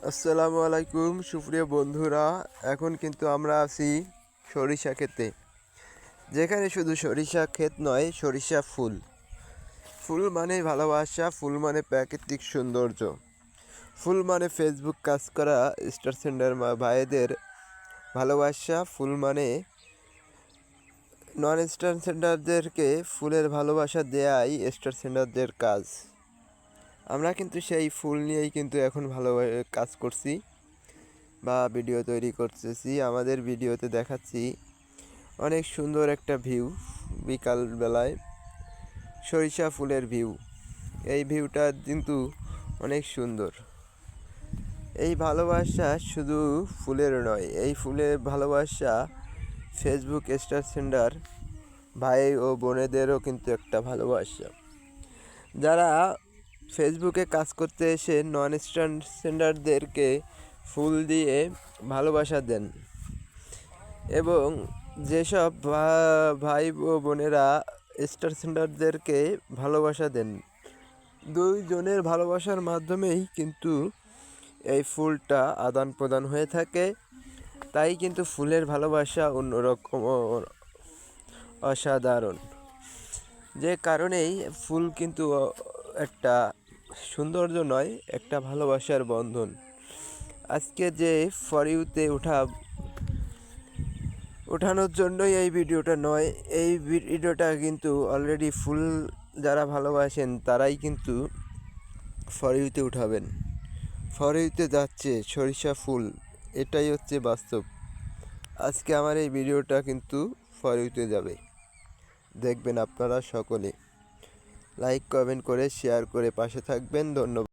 আসসালামু আলাইকুম সুপ্রিয় বন্ধুরা। এখন কিন্তু আমরা আছি সরিষা ক্ষেতে, যেখানে শুধু সরিষা ক্ষেত নয়, সরিষা ফুল। ফুল মানে ভালোবাসা, ফুল মানে প্রাকৃতিক সৌন্দর্য, ফুল মানে ফেসবুক কাজ করা স্টার সেন্টার ভাইদের ভালোবাসা, ফুল মানে নন স্টার সেন্টারদেরকে ফুলের ভালোবাসা দেয়াই স্টার সেন্টারদের কাজ। আমরা কিন্তু সেই ফুল নিয়েই কিন্তু এখন ভালো কাজ করছি বা ভিডিও তৈরি করতেছি। আমাদের ভিডিওতে দেখাচ্ছি অনেক সুন্দর একটা ভিউ, বিকাল বেলায় সরিষা ফুলের ভিউ। এই ভিউটা কিন্তু অনেক সুন্দর। এই ভালোবাসা শুধু ফুলের নয়, এই ফুলের ভালোবাসা ফেসবুক স্টার সেন্টার ভাই ও বোনেদেরও কিন্তু একটা ভালোবাসা, যারা ফেসবুকে কাজ করতে এসে নন স্টার সেন্টারদেরকে ফুল দিয়ে ভালোবাসা দেন। এবং যেসব ভাই ও বোনেরা স্টার সেন্টারদেরকে ভালোবাসা দেন, দুইজনের ভালোবাসার মাধ্যমেই কিন্তু এই ফুলটা আদান প্রদান হয়ে থাকে। তাই কিন্তু ফুলের ভালোবাসা অন্যরকম অসাধারণ। যে কারণেই ফুল কিন্তু একটা সৌন্দর্য নয়, একটা ভালোবাসার বন্ধন। আজকে যে ফর ইউতে ওঠানোর জন্যই এই ভিডিওটা নয়, এই ভিডিওটা কিন্তু অলরেডি ফুল যারা ভালোবাসেন তারাই কিন্তু ফর ইউতে উঠাবেন। ফর ইউতে যাচ্ছে সরিষা ফুল, এটাই হচ্ছে বাস্তব। আজকে আমার এই ভিডিওটা কিন্তু ফর ইউতে যাবে, দেখবেন আপনারা সকলে। লাইক কমেন্ট করে শেয়ার করে পাশে থাকবেন। ধন্যবাদ।